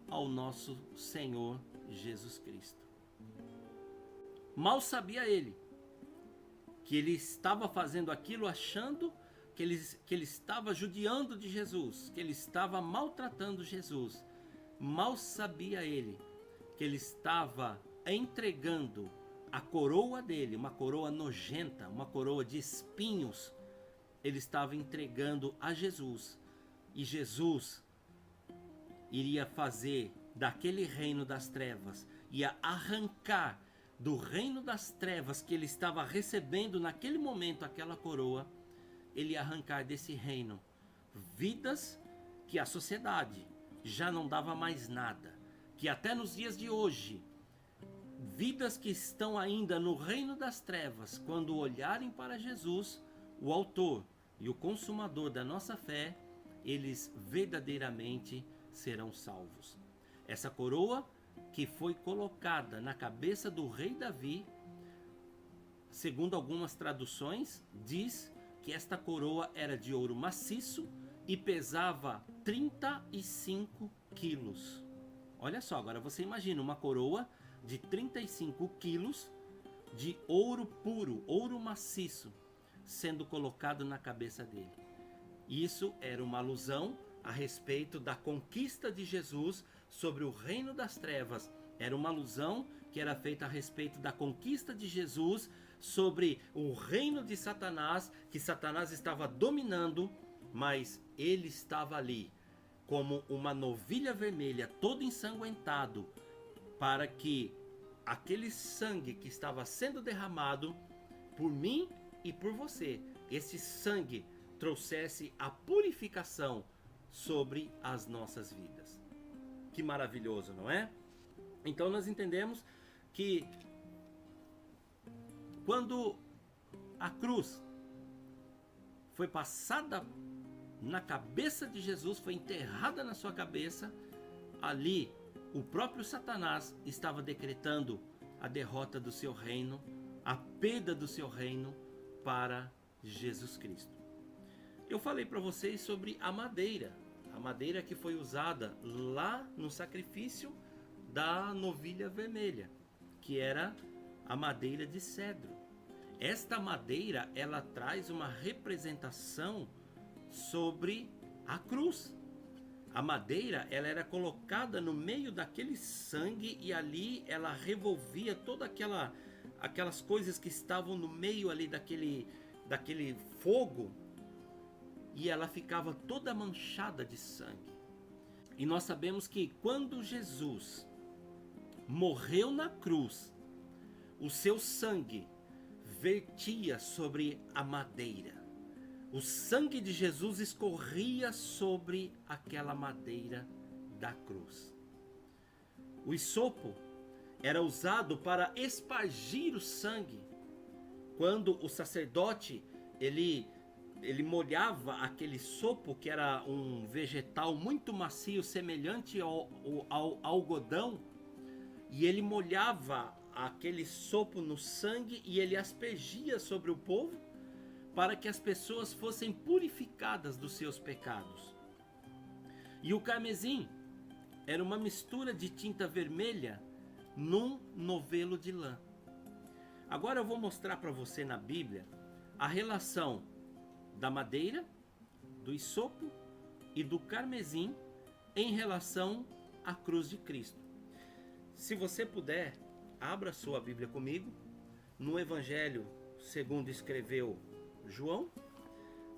ao nosso Senhor Jesus Cristo. Mal sabia ele que ele estava fazendo aquilo achando que ele estava judiando de Jesus, que ele estava maltratando Jesus. Mal sabia ele que ele estava entregando a coroa dele, uma coroa nojenta, uma coroa de espinhos, ele estava entregando a Jesus. E Jesus iria fazer daquele reino das trevas, ia arrancar do reino das trevas que ele estava recebendo naquele momento aquela coroa, ele ia arrancar desse reino vidas que a sociedade já não dava mais nada, que até nos dias de hoje, vidas que estão ainda no reino das trevas, quando olharem para Jesus, o autor e o consumador da nossa fé, eles verdadeiramente serão salvos. Essa coroa que foi colocada na cabeça do rei Davi, segundo algumas traduções, diz que esta coroa era de ouro maciço e pesava 35 quilos. Olha só, agora você imagina uma coroa de 35 quilos de ouro puro, ouro maciço, sendo colocado na cabeça dele. Isso era uma alusão a respeito da conquista de Jesus sobre o reino das trevas. Era uma alusão que era feita a respeito da conquista de Jesus sobre o reino de Satanás, que Satanás estava dominando, mas ele estava ali como uma novilha vermelha, todo ensanguentado, para que aquele sangue que estava sendo derramado por mim e por você, esse sangue trouxesse a purificação sobre as nossas vidas. Que maravilhoso, não é? Então nós entendemos que quando a cruz foi passada na cabeça de Jesus, foi enterrada na sua cabeça, ali o próprio Satanás estava decretando a derrota do seu reino, a perda do seu reino para Jesus Cristo. Eu falei para vocês sobre a madeira que foi usada lá no sacrifício da novilha vermelha, que era a madeira de cedro. Esta madeira, ela traz uma representação sobre a cruz. A madeira, ela era colocada no meio daquele sangue e ali ela revolvia toda aquelas coisas que estavam no meio ali daquele fogo, e ela ficava toda manchada de sangue. E nós sabemos que quando Jesus morreu na cruz, o seu sangue vertia sobre a madeira. O sangue de Jesus escorria sobre aquela madeira da cruz. O hisopo era usado para espargir o sangue. Quando o sacerdote ele molhava aquele hisopo, que era um vegetal muito macio, semelhante ao algodão, e ele molhava aquele hisopo no sangue e ele aspergia sobre o povo, para que as pessoas fossem purificadas dos seus pecados. E o carmesim era uma mistura de tinta vermelha num novelo de lã. Agora eu vou mostrar para você na Bíblia a relação da madeira, do hisopo e do carmesim em relação à cruz de Cristo. Se você puder, abra sua Bíblia comigo no Evangelho segundo escreveu João,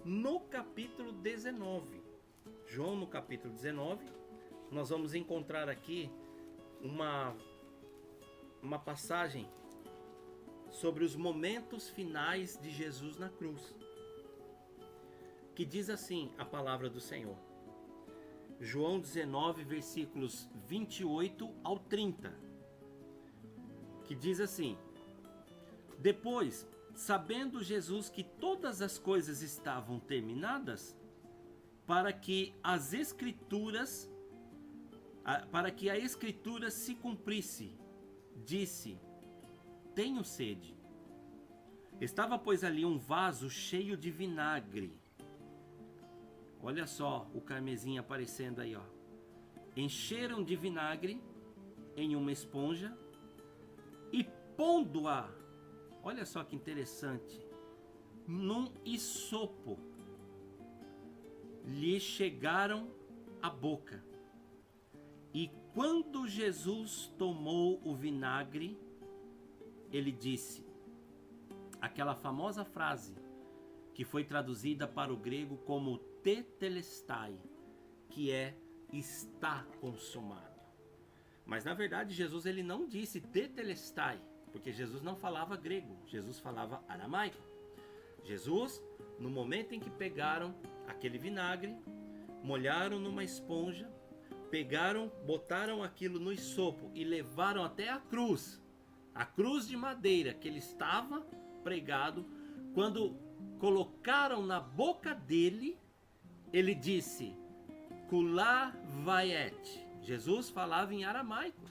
no capítulo 19. João, no capítulo 19, nós vamos encontrar aqui uma passagem sobre os momentos finais de Jesus na cruz, que diz assim a palavra do Senhor. João 19, versículos 28 ao 30, que diz assim: Depois, sabendo Jesus que todas as coisas estavam terminadas, para que a escritura se cumprisse, disse: Tenho sede. Estava, pois, ali um vaso cheio de vinagre. Olha só o carmesim aparecendo aí, ó. Encheram de vinagre em uma esponja e pondo-a, olha só que interessante, num hisopo, lhe chegaram à boca. E quando Jesus tomou o vinagre, ele disse aquela famosa frase que foi traduzida para o grego como tetelestai, que é está consumado. Mas na verdade Jesus ele não disse tetelestai, porque Jesus não falava grego, Jesus falava aramaico. Jesus, no momento em que pegaram aquele vinagre, molharam numa esponja, pegaram, botaram aquilo no hisopo e levaram até a cruz de madeira que ele estava pregado. Quando colocaram na boca dele, ele disse, Kulá vaiet. Jesus falava em aramaico.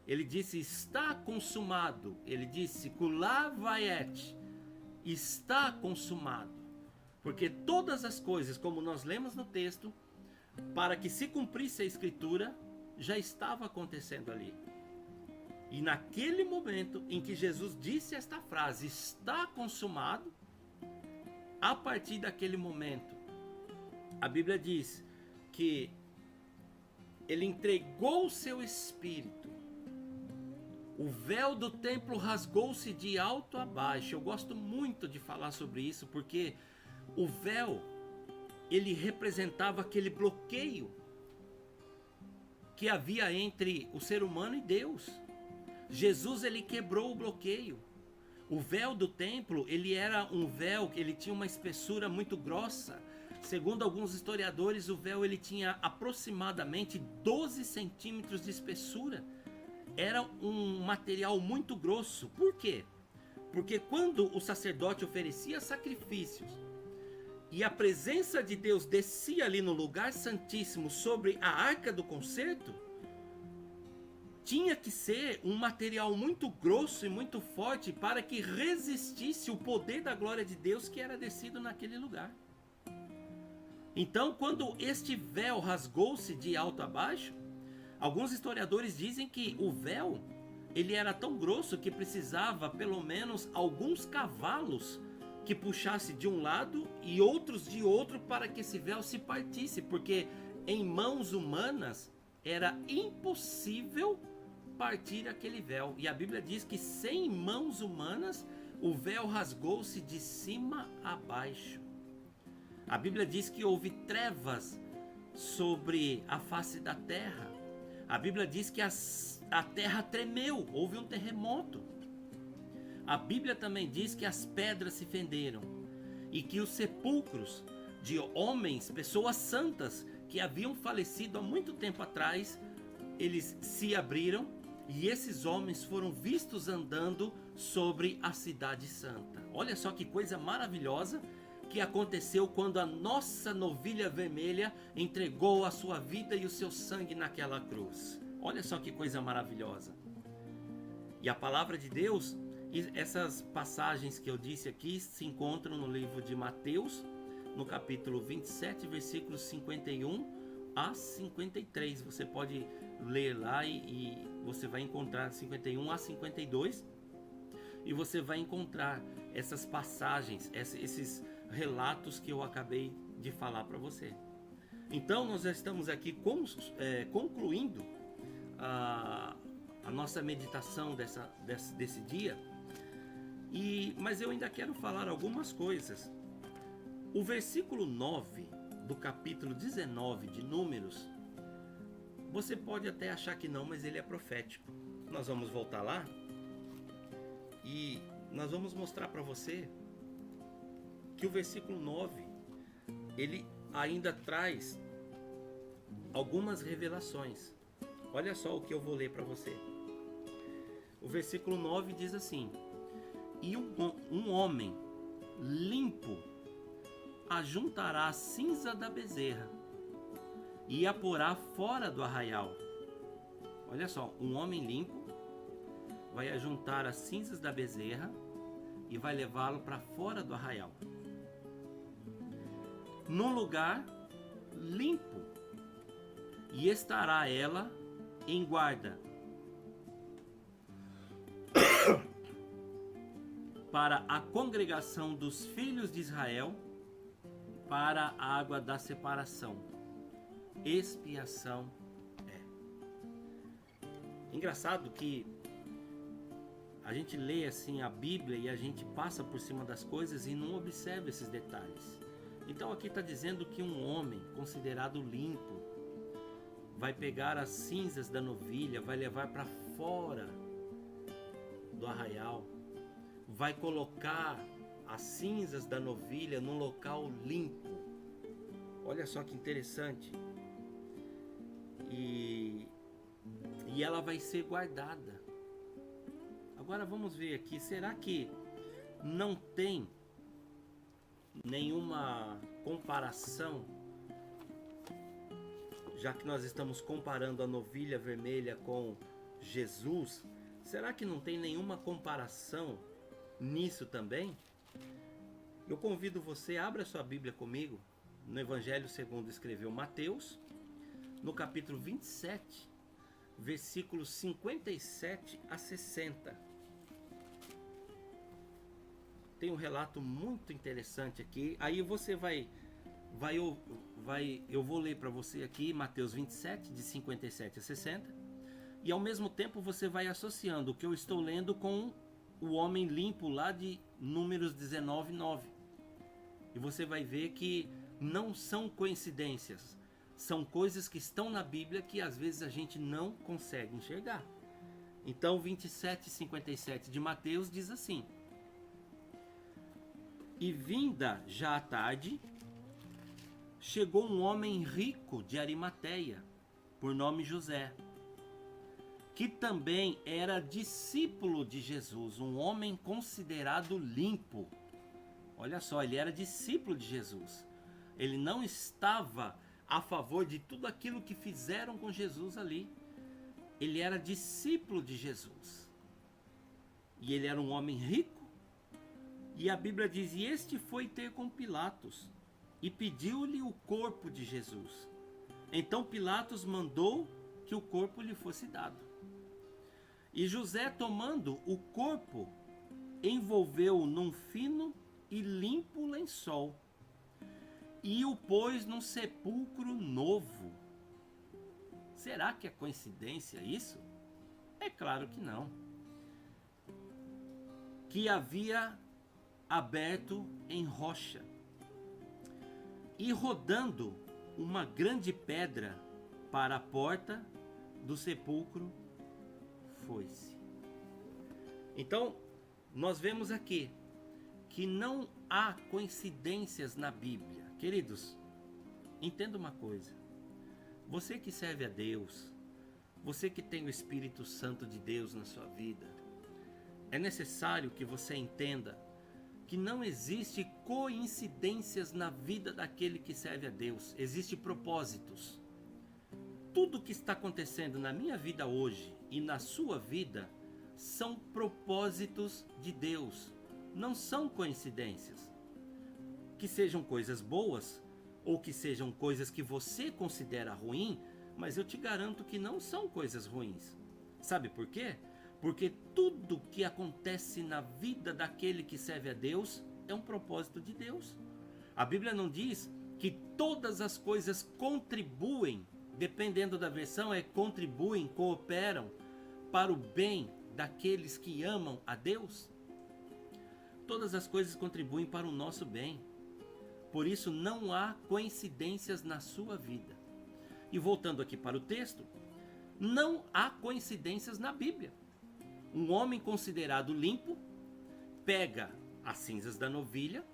Ele disse, está consumado. Ele disse, Kulá vaiet. Está consumado. Porque todas as coisas, como nós lemos no texto, para que se cumprisse a escritura, já estava acontecendo ali. E naquele momento em que Jesus disse esta frase, está consumado, a partir daquele momento, a Bíblia diz que ele entregou o seu espírito. O véu do templo rasgou-se de alto a baixo. Eu gosto muito de falar sobre isso, porque o véu, ele representava aquele bloqueio que havia entre o ser humano e Deus. Jesus, ele quebrou o bloqueio. O véu do templo, ele era um véu que ele tinha uma espessura muito grossa. Segundo alguns historiadores, o véu ele tinha aproximadamente 12 centímetros de espessura. Era um material muito grosso. Por quê? Porque quando o sacerdote oferecia sacrifícios e a presença de Deus descia ali no lugar santíssimo sobre a arca do concerto, tinha que ser um material muito grosso e muito forte para que resistisse o poder da glória de Deus que era descido naquele lugar. Então, quando este véu rasgou-se de alto a baixo, alguns historiadores dizem que o véu ele era tão grosso que precisava pelo menos alguns cavalos que puxasse de um lado e outros de outro para que esse véu se partisse, porque em mãos humanas era impossível partir aquele véu. E a Bíblia diz que sem mãos humanas o véu rasgou-se de cima a baixo. A Bíblia diz que houve trevas sobre a face da terra. A Bíblia diz que a terra tremeu, houve um terremoto. A Bíblia também diz que as pedras se fenderam e que os sepulcros de homens, pessoas santas que haviam falecido há muito tempo atrás, eles se abriram e esses homens foram vistos andando sobre a cidade santa. Olha só que coisa maravilhosa que aconteceu quando a nossa novilha vermelha entregou a sua vida e o seu sangue naquela cruz. Olha só que coisa maravilhosa. E a palavra de Deus, e essas passagens que eu disse aqui se encontram no livro de Mateus, no capítulo 27, versículos 51 a 53. Você pode ler lá e você vai encontrar 51 a 52. E você vai encontrar essas passagens, esses relatos que eu acabei de falar para você. Então nós já estamos aqui concluindo a nossa meditação desse dia. Mas eu ainda quero falar algumas coisas. O versículo 9 do capítulo 19 de Números, você pode até achar que não, mas ele é profético. Nós vamos voltar lá e nós vamos mostrar para você que o versículo 9 ele ainda traz algumas revelações. Olha só o que eu vou ler para você. O versículo 9 diz assim: e um homem limpo ajuntará a cinza da bezerra e a porá fora do arraial. Olha só, um homem limpo vai ajuntar as cinzas da bezerra e vai levá-lo para fora do arraial, num lugar limpo, e estará ela em guarda para a congregação dos filhos de Israel, para a água da separação. Expiação é. Engraçado que a gente lê assim a Bíblia e a gente passa por cima das coisas e não observa esses detalhes. Então aqui está dizendo que um homem considerado limpo vai pegar as cinzas da novilha, vai levar para fora do arraial, vai colocar as cinzas da novilha num local limpo. Olha só que interessante. E ela vai ser guardada. Agora vamos ver aqui, será que não tem nenhuma comparação, já que nós estamos comparando a novilha vermelha com Jesus? Será que não tem nenhuma comparação nisso também? Eu convido você, abra sua Bíblia comigo no Evangelho segundo escreveu Mateus, no capítulo 27, versículos 57 a 60. Tem um relato muito interessante aqui. Aí você eu vou ler para você aqui Mateus 27, de 57 a 60. E ao mesmo tempo você vai associando o que eu estou lendo com o homem limpo lá de Números 19, 9. E você vai ver que não são coincidências. são coisas que estão na Bíblia que às vezes a gente não consegue enxergar. Então 27:57 de Mateus diz assim: E vinda já a tarde, chegou um homem rico de Arimateia, por nome José, que também era discípulo de Jesus, um homem considerado limpo. Olha só, ele era discípulo de Jesus. Ele não estava a favor de tudo aquilo que fizeram com Jesus ali. Ele era discípulo de Jesus. E ele era um homem rico. E a Bíblia diz: E este foi ter com Pilatos e pediu-lhe o corpo de Jesus. Então Pilatos mandou que o corpo lhe fosse dado. E José, tomando o corpo, envolveu-o num fino e limpo lençol e o pôs num sepulcro novo. Será que é coincidência isso? É claro que não. Que havia aberto em rocha, e rodando uma grande pedra para a porta do sepulcro, foi-se. Então, nós vemos aqui que não há coincidências na Bíblia. Queridos, entenda uma coisa. Você que serve a Deus, você que tem o Espírito Santo de Deus na sua vida, é necessário que você entenda que não existe coincidências na vida daquele que serve a Deus. Existem propósitos. Tudo que está acontecendo na minha vida hoje e na sua vida são propósitos de Deus. Não são coincidências. Que sejam coisas boas ou que sejam coisas que você considera ruim, mas eu te garanto que não são coisas ruins. Sabe por quê? Porque tudo que acontece na vida daquele que serve a Deus é um propósito de Deus. A Bíblia não diz que todas as coisas contribuem, dependendo da versão, contribuem, cooperam para o bem daqueles que amam a Deus? Todas as coisas contribuem para o nosso bem. Por isso não há coincidências na sua vida. E voltando aqui para o texto, não há coincidências na Bíblia. Um homem considerado limpo pega as cinzas da novilha,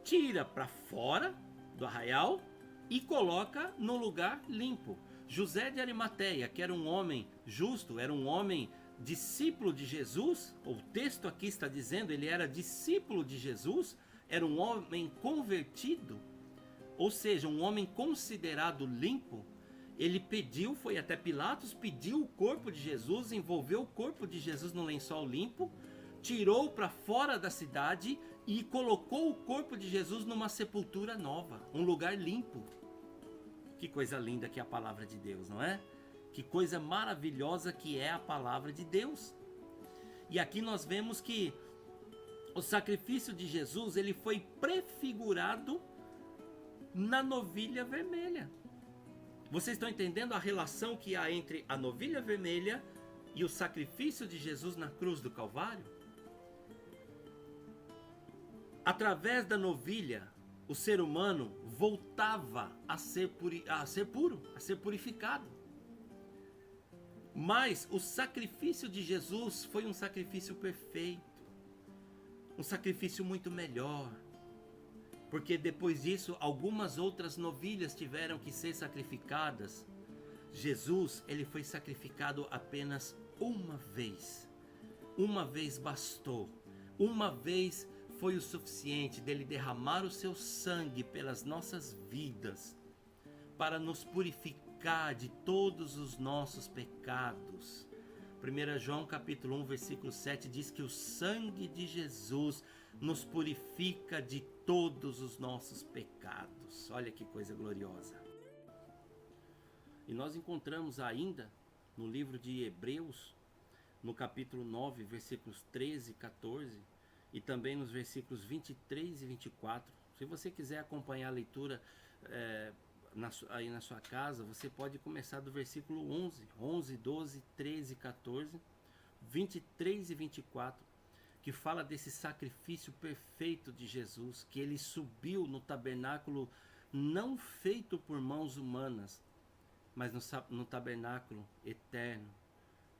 tira para fora do arraial e coloca num lugar limpo. José de Arimateia, que era um homem justo, era um homem discípulo de Jesus, o texto aqui está dizendo, ele era discípulo de Jesus, era um homem convertido, ou seja, um homem considerado limpo. Ele pediu, foi até Pilatos, pediu o corpo de Jesus, envolveu o corpo de Jesus no lençol limpo, tirou para fora da cidade e colocou o corpo de Jesus numa sepultura nova, um lugar limpo. Que coisa linda que é a palavra de Deus, não é? Que coisa maravilhosa que é a palavra de Deus. E aqui nós vemos que o sacrifício de Jesus, ele foi prefigurado na novilha vermelha. Vocês estão entendendo a relação que há entre a novilha vermelha e o sacrifício de Jesus na cruz do Calvário? Através da novilha, o ser humano voltava a ser puro, a ser purificado. Mas o sacrifício de Jesus foi um sacrifício perfeito, um sacrifício muito melhor, porque depois disso algumas outras novilhas tiveram que ser sacrificadas. Jesus, ele foi sacrificado apenas uma vez bastou, uma vez foi o suficiente dele derramar o seu sangue pelas nossas vidas, para nos purificar de todos os nossos pecados. 1 João capítulo 1, versículo 7 diz que o sangue de Jesus nos purifica de todos os nossos pecados. Olha que coisa gloriosa. E nós encontramos ainda no livro de Hebreus, no capítulo 9, versículos 13 e 14, e também nos versículos 23 e 24. Se você quiser acompanhar a leitura aí na sua casa, você pode começar do versículo 11, 12, 13 e 14, 23 e 24, que fala desse sacrifício perfeito de Jesus, que ele subiu no tabernáculo não feito por mãos humanas, mas no tabernáculo eterno,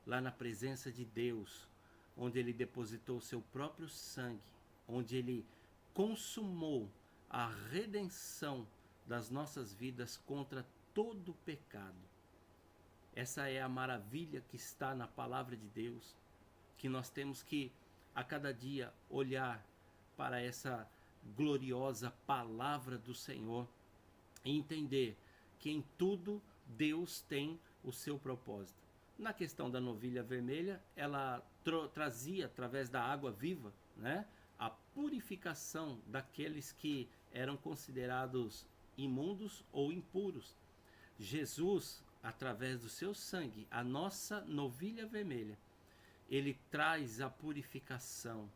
lá na presença de Deus, onde ele depositou o seu próprio sangue, onde ele consumou a redenção das nossas vidas contra todo pecado. Essa é a maravilha que está na palavra de Deus, que nós temos que a cada dia olhar para essa gloriosa palavra do Senhor e entender que em tudo Deus tem o seu propósito. Na questão da novilha vermelha, ela trazia através da água viva, né, a purificação daqueles que eram considerados imundos ou impuros. Jesus, através do seu sangue, a nossa novilha vermelha, ele traz a purificação,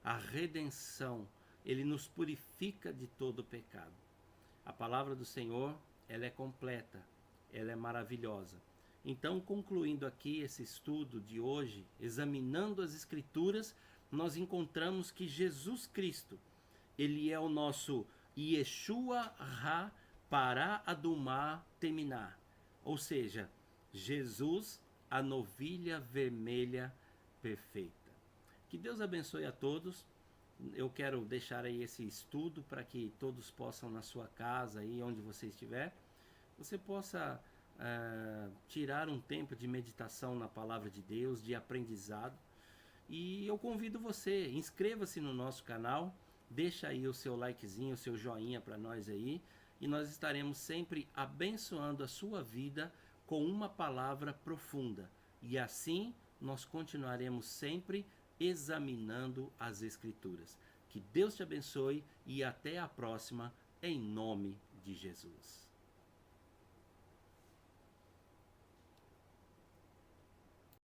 a redenção, ele nos purifica de todo o pecado. A palavra do Senhor, ela é completa, ela é maravilhosa. Então, concluindo aqui esse estudo de hoje, examinando as Escrituras, nós encontramos que Jesus Cristo, ele é o nosso Yeshua Ha Pará Adumá Teminá, ou seja, Jesus, a novilha vermelha perfeita. Que Deus abençoe a todos. Eu quero deixar aí esse estudo para que todos possam na sua casa, aí onde você estiver, você possa tirar um tempo de meditação na palavra de Deus, de aprendizado. E eu convido você, inscreva-se no nosso canal, deixa aí o seu likezinho, o seu joinha para nós aí, e nós estaremos sempre abençoando a sua vida com uma palavra profunda. E assim nós continuaremos sempre examinando as Escrituras. Que Deus te abençoe e até a próxima, em nome de Jesus.